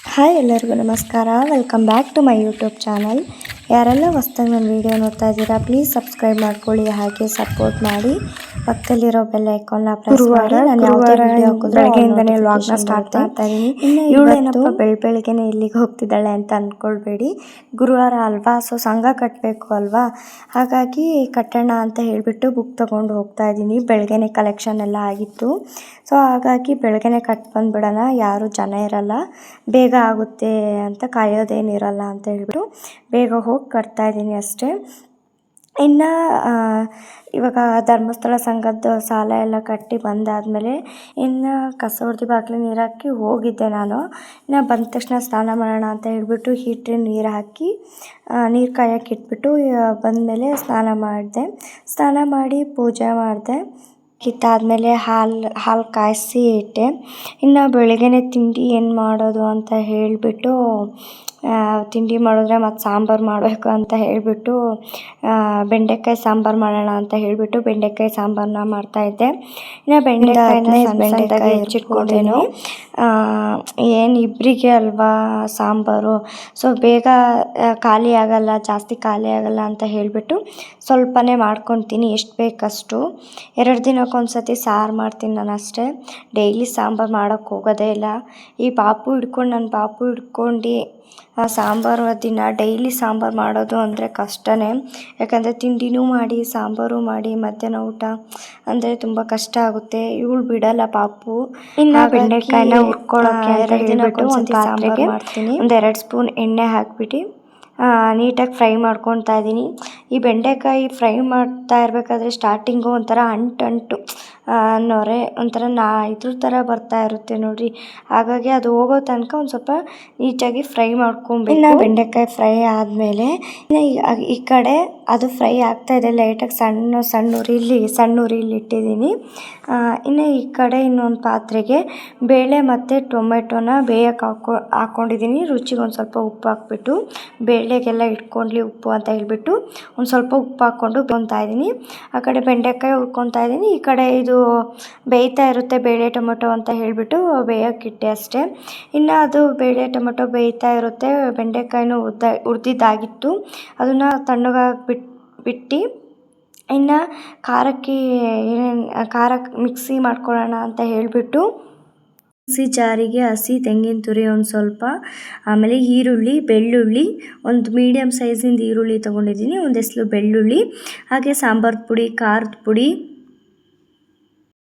Hi ಎಲ್ಲರಿಗೂ ನಮಸ್ಕಾರ. Welcome back to my YouTube channel. ಯಾರೆಲ್ಲ ಹೊಸ್ದಾಗಿ ನನ್ನ ವೀಡಿಯೋ ನೋಡ್ತಾ ಇದ್ದೀರಾ ಪ್ಲೀಸ್ ಸಬ್ಸ್ಕ್ರೈಬ್ ಮಾಡ್ಕೊಳ್ಳಿ, ಹಾಗೆ ಸಪೋರ್ಟ್ ಮಾಡಿ. ಪಕ್ಕದಲ್ಲಿರೋ ಬೆಲ್ ಐಕಾನ್ನ ಪ್ರೆಸ್ ಮಾಡಿ. ನಾನು ಯಾವುದೇ ವಿಡಿಯೋ ಹಾಕಿದ್ರು ಬೆಳಗ್ಗೆಯಿಂದನೇ ವ್ಲಾಗ್ನ ಸ್ಟಾರ್ಟ್ ಮಾಡ್ತಾ ಇದ್ದೀನಿ. ಇವಳೇನಪ್ಪ ಬೆಳಗ್ಗೆನೇ ಇಲ್ಲಿಗೆ ಹೋಗ್ತಿದ್ದಾಳೆ ಅಂತ ಅಂದ್ಕೊಳ್ಬೇಡಿ. ಗುರುವಾರ ಅಲ್ವಾ, ಸೊ ಸಂಘ ಕಟ್ಟಬೇಕು ಅಲ್ವಾ, ಹಾಗಾಗಿ ಕಟ್ಟೋಣ ಅಂತ ಹೇಳಿಬಿಟ್ಟು ಬುಕ್ ತೊಗೊಂಡು ಹೋಗ್ತಾ ಇದ್ದೀನಿ. ಬೆಳಗ್ಗೆನೇ ಕಲೆಕ್ಷನ್ ಎಲ್ಲ ಆಗಿತ್ತು, ಸೊ ಹಾಗಾಗಿ ಬೆಳಗ್ಗೆನೇ ಕಟ್ ಬಂದುಬಿಡೋಣ, ಯಾರೂ ಜನ ಇರಲ್ಲ, ಬೇಗ ಆಗುತ್ತೆ ಅಂತ ಕಾಯೋದೇನಿರಲ್ಲ ಅಂತ ಹೇಳ್ಬಿಟ್ಟು ಬೇಗ ಹೋಗಿ ಕಟ್ತಾಯಿದ್ದೀನಿ ಅಷ್ಟೇ. ಇನ್ನು ಇವಾಗ ಧರ್ಮಸ್ಥಳ ಸಂಘದ ಸಾಲ ಎಲ್ಲ ಕಟ್ಟಿ ಬಂದಾದಮೇಲೆ ಇನ್ನು ಕಸ ಹೊಡೆದು ಬಾಗಿಲು ನೀರು ಹಾಕಿ ಹೋಗಿದ್ದೆ ನಾನು. ಇನ್ನು ಬಂದ ತಕ್ಷಣ ಸ್ನಾನ ಮಾಡೋಣ ಅಂತ ಹೇಳ್ಬಿಟ್ಟು ಹೀಟ್ರಿಗೆ ನೀರು ಹಾಕಿ ನೀರು ಕಾಯೋಕೆ ಇಟ್ಬಿಟ್ಟು ಬಂದಮೇಲೆ ಸ್ನಾನ ಮಾಡಿ ಪೂಜೆ ಮಾಡಿದೆ. ಕಿತ್ತಾದಮೇಲೆ ಹಾಲು ಕಾಯಿಸಿ ಇಟ್ಟೆ. ಇನ್ನು ಬೆಳಗ್ಗೆನೇ ತಿಂಡಿ ಏನು ಮಾಡೋದು ಅಂತ ಹೇಳಿಬಿಟ್ಟು ತಿಂಡಿ ಮಾಡಿದ್ರೆ ಮತ್ತು ಸಾಂಬಾರು ಮಾಡಬೇಕು ಅಂತ ಹೇಳಿಬಿಟ್ಟು ಬೆಂಡೆಕಾಯಿ ಸಾಂಬಾರು ಮಾಡೋಣ ಅಂತ ಹೇಳಿಬಿಟ್ಟು ಬೆಂಡೆಕಾಯಿ ಸಾಂಬಾರನ್ನ ಮಾಡ್ತಾಯಿದ್ದೆ. ಇನ್ನು ಬೆಂಡೆಕಾಯಿ ಹೆಚ್ಚಿಟ್ಕೊಂಡೇನು, ಏನು ಇಬ್ಬರಿಗೆ ಅಲ್ವಾ ಸಾಂಬಾರು, ಸೊ ಬೇಗ ಜಾಸ್ತಿ ಖಾಲಿ ಆಗಲ್ಲ ಅಂತ ಹೇಳಿಬಿಟ್ಟು ಸ್ವಲ್ಪನೇ ಮಾಡ್ಕೊತೀನಿ, ಎಷ್ಟು ಬೇಕಷ್ಟು. 2 ದಿನಕ್ಕೊಂದು ಸತಿ ಸಾರು ಮಾಡ್ತೀನಿ ನಾನು ಅಷ್ಟೇ. ಡೈಲಿ ಸಾಂಬಾರು ಮಾಡೋಕ್ಕೆ ಹೋಗೋದೇ ಇಲ್ಲ. ಈ ನನ್ನ ಪಾಪು ಹಿಡ್ಕೊಂಡು ಸಾಂಬಾರು ದಿನ ಡೈಲಿ ಸಾಂಬಾರು ಮಾಡೋದು ಅಂದರೆ ಕಷ್ಟನೇ. ಯಾಕಂದರೆ ತಿಂಡಿನೂ ಮಾಡಿ ಸಾಂಬಾರು ಮಾಡಿ ಮಧ್ಯಾಹ್ನ ಊಟ ಅಂದರೆ ತುಂಬ ಕಷ್ಟ ಆಗುತ್ತೆ. ಇವಳು ಬಿಡಲ್ಲ ಪಾಪು. ಇನ್ನು ಬೆಂಡೆಕಾಯಿನ ಹುರ್ಕೊಳ್ಳೋಕ್ಕೆ ಅಂತ ಹೇಳ್ಬಿಟ್ಟು ಒಂದು ಪಾತ್ರೆಗೆ ಒಂದು 2 ಸ್ಪೂನ್ ಎಣ್ಣೆ ಹಾಕ್ಬಿಟ್ಟು ನೀಟಾಗಿ ಫ್ರೈ ಮಾಡ್ಕೊತಾ ಇದ್ದೀನಿ. ಈ ಬೆಂಡೆಕಾಯಿ ಫ್ರೈ ಮಾಡ್ತಾ ಇರಬೇಕಾದ್ರೆ ಸ್ಟಾರ್ಟಿಂಗು ಒಂಥರ ಅಂಟು ನೊರೆ ಒಂಥರ ಇದ್ರ ಥರ ಬರ್ತಾ ಇರುತ್ತೆ ನೋಡಿರಿ, ಹಾಗಾಗಿ ಅದು ಹೋಗೋ ತನಕ ಒಂದು ಸ್ವಲ್ಪ ನೀಟಾಗಿ ಫ್ರೈ ಮಾಡ್ಕೊಬೇಕು. ಇನ್ನು ಬೆಂಡೆಕಾಯಿ ಫ್ರೈ ಆದಮೇಲೆ ಈ ಕಡೆ ಅದು ಫ್ರೈ ಆಗ್ತಾಯಿದೆ, ಲೈಟಾಗಿ ಸಣ್ಣ ಉರಿಲಿ ಇಟ್ಟಿದ್ದೀನಿ. ಇನ್ನು ಈ ಕಡೆ ಇನ್ನೊಂದು ಪಾತ್ರೆಗೆ ಬೇಳೆ ಮತ್ತು ಟೊಮೆಟೊನ ಬೇಯಕ್ಕೆ ಹಾಕ್ಕೊಂಡಿದ್ದೀನಿ. ರುಚಿಗೆ ಒಂದು ಸ್ವಲ್ಪ ಉಪ್ಪು ಹಾಕ್ಬಿಟ್ಟು ಬೇಳೆಗೆಲ್ಲ ಇಟ್ಕೊಂಡ್ಲಿ ಉಪ್ಪು ಅಂತ ಹೇಳ್ಬಿಟ್ಟು ಒಂದು ಸ್ವಲ್ಪ ಉಪ್ಪು ಹಾಕ್ಕೊಂಡು ಬೇಯ್ತಾ ಇದ್ದೀನಿ. ಆ ಕಡೆ ಬೆಂಡೆಕಾಯಿ ಹುರ್ಕೊತಾ ಇದ್ದೀನಿ, ಈ ಕಡೆ ಇದು ಬೇಯ್ತಾ ಇರುತ್ತೆ ಬೇಳೆ ಟೊಮೆಟೊ ಅಂತ ಹೇಳಿಬಿಟ್ಟು ಬೇಯೋಕ್ಕಿಟ್ಟೆ ಅಷ್ಟೇ. ಇನ್ನು ಅದು ಬೇಳೆ ಟೊಮೆಟೊ ಬೇಯ್ತಾ ಇರುತ್ತೆ, ಬೆಂಡೆಕಾಯಿನೂ ಹುರಿದಿದ್ದಾಗಿತ್ತು, ಅದನ್ನು ತಣ್ಣಗಾಗಿ ಬಿಟ್ಟು ಇನ್ನು ಖಾರಕ್ಕೆ ಮಿಕ್ಸಿ ಮಾಡ್ಕೊಳ್ಳೋಣ ಅಂತ ಹೇಳಿಬಿಟ್ಟು ಮಿಕ್ಸಿ ಜಾರಿಗೆ ಹಸಿ ತೆಂಗಿನ ತುರಿ ಒಂದು ಸ್ವಲ್ಪ, ಆಮೇಲೆ ಈರುಳ್ಳಿ, ಬೆಳ್ಳುಳ್ಳಿ, ಒಂದು ಮೀಡಿಯಮ್ ಸೈಜಿಂದ ಈರುಳ್ಳಿ ತೊಗೊಂಡಿದ್ದೀನಿ, ಒಂದು ಎಸ್ಲು ಬೆಳ್ಳುಳ್ಳಿ, ಹಾಗೆ ಸಾಂಬಾರು ಪುಡಿ, ಖಾರದ ಪುಡಿ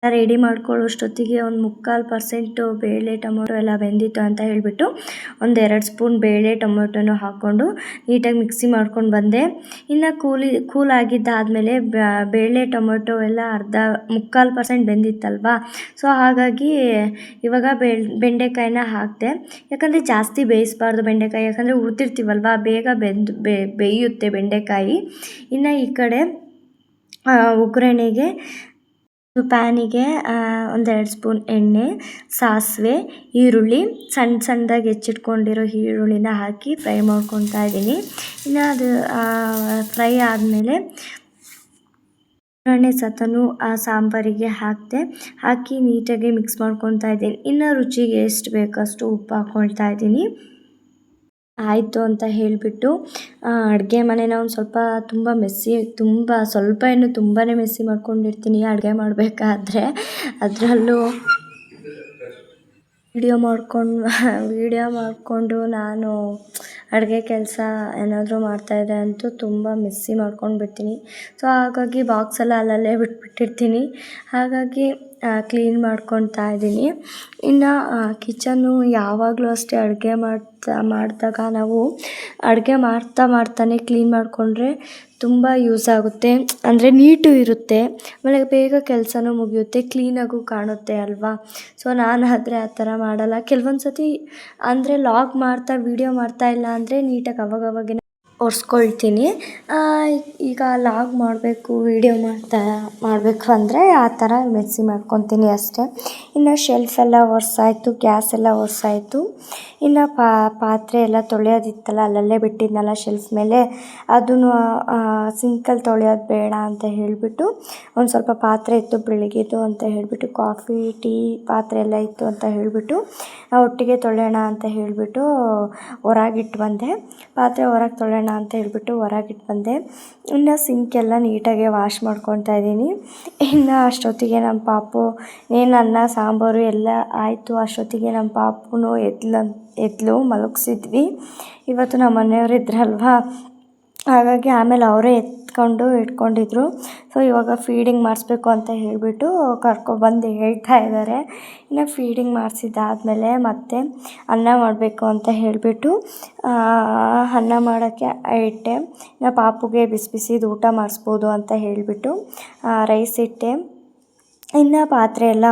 ರೆಡಿ ಮಾಡ್ಕೊಳ್ಳೋಷ್ಟೊತ್ತಿಗೆ ಒಂದು 3/4% ಬೇಳೆ ಟೊಮೊಟೊ ಎಲ್ಲ ಬೆಂದಿತ್ತು ಅಂತ ಹೇಳಿಬಿಟ್ಟು ಒಂದು 2 ಸ್ಪೂನ್ ಬೇಳೆ ಟೊಮೊಟೊನೂ ಹಾಕ್ಕೊಂಡು ನೀಟಾಗಿ ಮಿಕ್ಸಿ ಮಾಡ್ಕೊಂಡು ಬಂದೆ. ಇನ್ನು ಕೂಲಾಗಿದ್ದಾದಮೇಲೆ ಬೇಳೆ ಟೊಮೊಟೊ ಎಲ್ಲ 3/4% ಬೆಂದಿತ್ತಲ್ವ, ಸೊ ಹಾಗಾಗಿ ಇವಾಗ ಬೆಂಡೆಕಾಯಿನ ಹಾಕಿದೆ. ಯಾಕಂದರೆ ಜಾಸ್ತಿ ಬೇಯಿಸಬಾರ್ದು ಬೆಂಡೆಕಾಯಿ, ಯಾಕಂದರೆ ಹುರಿದಿರ್ತೀವಲ್ವ ಬೇಗ ಬೇಯುತ್ತೆ ಬೆಂಡೆಕಾಯಿ. ಇನ್ನು ಈ ಕಡೆ ಒಗ್ಗರಣೆಗೆ ಪ್ಯಾನಿಗೆ ಒಂದು 2 ಸ್ಪೂನ್ ಎಣ್ಣೆ, ಸಾಸಿವೆ, ಈರುಳ್ಳಿ, ಸಣ್ಣದಾಗಿ ಹೆಚ್ಚಿಟ್ಕೊಂಡಿರೋ ಈರುಳ್ಳಿನ ಹಾಕಿ ಫ್ರೈ ಮಾಡ್ಕೊತಾ ಇದ್ದೀನಿ. ಇನ್ನು ಅದು ಫ್ರೈ ಆದಮೇಲೆ ಒಗ್ಗರಣೆ ಸತನು ಆ ಸಾಂಬಾರಿಗೆ ಹಾಕಿ ನೀಟಾಗಿ ಮಿಕ್ಸ್ ಮಾಡ್ಕೊತಾ ಇದ್ದೀನಿ. ಇನ್ನು ರುಚಿಗೆ ಎಷ್ಟು ಬೇಕಷ್ಟು ಉಪ್ಪು ಹಾಕ್ಕೊಳ್ತಾ ಇದ್ದೀನಿ. ಆಯಿತು ಅಂತ ಹೇಳಿಬಿಟ್ಟು ಅಡುಗೆ ಮನೇನ ಒಂದು ಸ್ವಲ್ಪ ತುಂಬಾ ಮೆಸ್ಸಿ ಮಾಡ್ಕೊಂಡಿರ್ತೀನಿ ಅಡುಗೆ ಮಾಡಬೇಕಾದ್ರೆ. ಅದರಲ್ಲೂ ವಿಡಿಯೋ ಮಾಡಿಕೊಂಡು ನಾನು ಅಡುಗೆ ಕೆಲಸ ಏನಾದರೂ ಮಾಡ್ತಾಯಿದ್ದೆ ಅಂತೂ ತುಂಬ ಮೆಸ್ಸಿ ಮಾಡ್ಕೊಂಡು ಬಿಡ್ತೀನಿ. ಸೊ ಹಾಗಾಗಿ ಬಾಕ್ಸೆಲ್ಲ ಅಲ್ಲಲ್ಲೇ ಬಿಟ್ಬಿಟ್ಟಿರ್ತೀನಿ, ಹಾಗಾಗಿ ಕ್ಲೀನ್ ಮಾಡ್ಕೊತಾ ಇದ್ದೀನಿ. ಇನ್ನು ಕಿಚನ್ನು ಯಾವಾಗಲೂ ಅಷ್ಟೇ ಅಡುಗೆ ಮಾಡಿದಾಗ ನಾವು ಅಡುಗೆ ಮಾಡ್ತಾನೆ ಕ್ಲೀನ್ ಮಾಡಿಕೊಂಡ್ರೆ ತುಂಬ ಯೂಸ್ ಆಗುತ್ತೆ, ಅಂದರೆ ನೀಟು ಇರುತ್ತೆ, ಆಮೇಲೆ ಬೇಗ ಕೆಲಸನೂ ಮುಗಿಯುತ್ತೆ, ಕ್ಲೀನಾಗೂ ಕಾಣುತ್ತೆ ಅಲ್ವಾ. ಸೊ ನಾನಾದರೆ ಆ ಥರ ಮಾಡಲ್ಲ. ಕೆಲವೊಂದು ಸತಿ ಅಂದರೆ ಲಾಗ್ ಮಾಡ್ತಾ ವೀಡಿಯೋ ಮಾಡ್ತಾ ಇಲ್ಲ ಅಂದರೆ ನೀಟಾಗಿ ಅವಾಗವಾಗೇ ಒರೆಸ್ಕೊಳ್ತೀನಿ. ಈಗ ಲಾಗ್ ಮಾಡಬೇಕು, ವಿಡಿಯೋ ಮಾಡಬೇಕು ಅಂದರೆ ಆ ಥರ ಮಿಕ್ಸಿ ಮಾಡ್ಕೊತೀನಿ ಅಷ್ಟೇ. ಇನ್ನು ಶೆಲ್ಫ್ ಎಲ್ಲ ಒರೆಸಾಯ್ತು, ಗ್ಯಾಸ್ ಎಲ್ಲ ಒರೆಸಾಯ್ತು. ಇನ್ನು ಪಾತ್ರೆ ಎಲ್ಲ ತೊಳೆಯೋದಿತ್ತಲ್ಲ, ಅಲ್ಲಲ್ಲೇ ಬಿಟ್ಟಿದ್ನಲ್ಲ ಶೆಲ್ಫ್ ಮೇಲೆ, ಅದನ್ನು ಸಿಂಕಲ್ಲಿ ತೊಳೆಯೋದು ಬೇಡ ಅಂತ ಹೇಳಿಬಿಟ್ಟು ಒಂದು ಸ್ವಲ್ಪ ಪಾತ್ರೆ ಇತ್ತು ಬೆಳಗ್ಗೆದು ಅಂತ ಹೇಳಿಬಿಟ್ಟು, ಕಾಫಿ ಟೀ ಪಾತ್ರೆ ಎಲ್ಲ ಇತ್ತು ಅಂತ ಹೇಳಿಬಿಟ್ಟು ಒಟ್ಟಿಗೆ ತೊಳೆಯೋಣ ಅಂತ ಹೇಳಿಬಿಟ್ಟು ಹೊರಗಿಟ್ಟು ಬಂದೆ. ಪಾತ್ರೆ ಹೊರಗೆ ತೊಳೆಯೋಣ ಅಂತ ಹೇಳಿಬಿಟ್ಟು ಹೊರಗಿಟ್ಟು ಬಂದೆ. ಇನ್ನು ಸಿಂಕೆಲ್ಲ ನೀಟಾಗಿ ವಾಶ್ ಮಾಡ್ಕೊತಾ ಇದ್ದೀನಿ. ಇನ್ನು ಅಷ್ಟೊತ್ತಿಗೆ ನಮ್ಮ ಪಾಪು ಅನ್ನ ಸಾಂಬಾರು ಎಲ್ಲ ಆಯಿತು. ಅಷ್ಟೊತ್ತಿಗೆ ನಮ್ಮ ಪಾಪುನು ಎದ್ಲು ಮಲಗಿಸಿದ್ವಿ. ಇವತ್ತು ನಮ್ಮ ಮನೆಯವರು ಇದ್ರಲ್ವಾ, ಹಾಗಾಗಿ ಆಮೇಲೆ ಅವರೇ ಇಟ್ಕೊಂಡಿದ್ರು. ಸೊ ಇವಾಗ ಫೀಡಿಂಗ್ ಮಾಡಿಸ್ಬೇಕು ಅಂತ ಹೇಳಿಬಿಟ್ಟು ಕರ್ಕೊಬಂದು ಹೇಳ್ತಾ ಇದ್ದಾರೆ. ಇನ್ನು ಫೀಡಿಂಗ್ ಮಾಡಿಸಿದ್ದಾದಮೇಲೆ ಮತ್ತೆ ಅನ್ನ ಮಾಡಬೇಕು ಅಂತ ಹೇಳಿಬಿಟ್ಟು ಅನ್ನ ಮಾಡೋಕ್ಕೆ ಇಟ್ಟೆ. ಇನ್ನು ಪಾಪುಗೆ ಬಿಸಿ ಬಿಸಿದು ಊಟ ಮಾಡಿಸ್ಬೋದು ಅಂತ ಹೇಳಿಬಿಟ್ಟು ರೈಸ್ ಇಟ್ಟೆ. ಇನ್ನು ಪಾತ್ರೆ ಎಲ್ಲ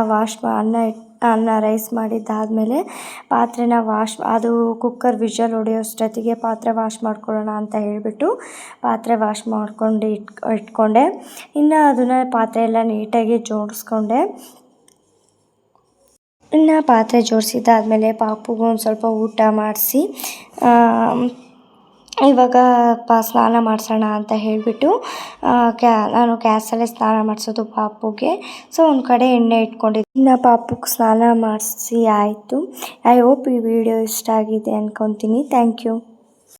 ಅನ್ನ ರೈಸ್ ಮಾಡಿದ್ದಾದಮೇಲೆ ಪಾತ್ರೆನ ಅದು ಕುಕ್ಕರ್ ವಿಷಲ್ ಹೊಡೆಯೋಷ್ಟೊತ್ತಿಗೆ ಪಾತ್ರೆ ವಾಶ್ ಮಾಡ್ಕೊಳ್ಳೋಣ ಅಂತ ಹೇಳಿಬಿಟ್ಟು ಪಾತ್ರೆ ವಾಶ್ ಮಾಡ್ಕೊಂಡು ಇಟ್ಕೊಂಡೆ. ಇನ್ನು ಅದನ್ನು ಪಾತ್ರೆ ಎಲ್ಲ ನೀಟಾಗಿ ಜೋಡಿಸ್ಕೊಂಡೆ. ಇನ್ನು ಪಾತ್ರೆ ಜೋಡಿಸಿದ್ದಾದಮೇಲೆ ಪಾಪುಗೂ ಒಂದು ಸ್ವಲ್ಪ ಊಟ ಮಾಡಿಸಿ ಇವಾಗ ಸ್ನಾನ ಮಾಡಿಸೋಣ ಅಂತ ಹೇಳಿಬಿಟ್ಟು ನಾನು ಗ್ಯಾಸಲ್ಲೇ ಸ್ನಾನ ಮಾಡಿಸೋದು ಪಾಪುಗೆ. ಸೊ ಒಂದು ಕಡೆ ಎಣ್ಣೆ ಇಟ್ಕೊಂಡಿದ್ದೆ. ಇನ್ನು ಪಾಪುಗೆ ಸ್ನಾನ ಮಾಡಿಸಿ ಆಯಿತು. ಐ ಹೋಪ್ ಈ ವಿಡಿಯೋ ಇಷ್ಟ ಆಗಿದೆ ಅಂದ್ಕೊತೀನಿ. Thank you.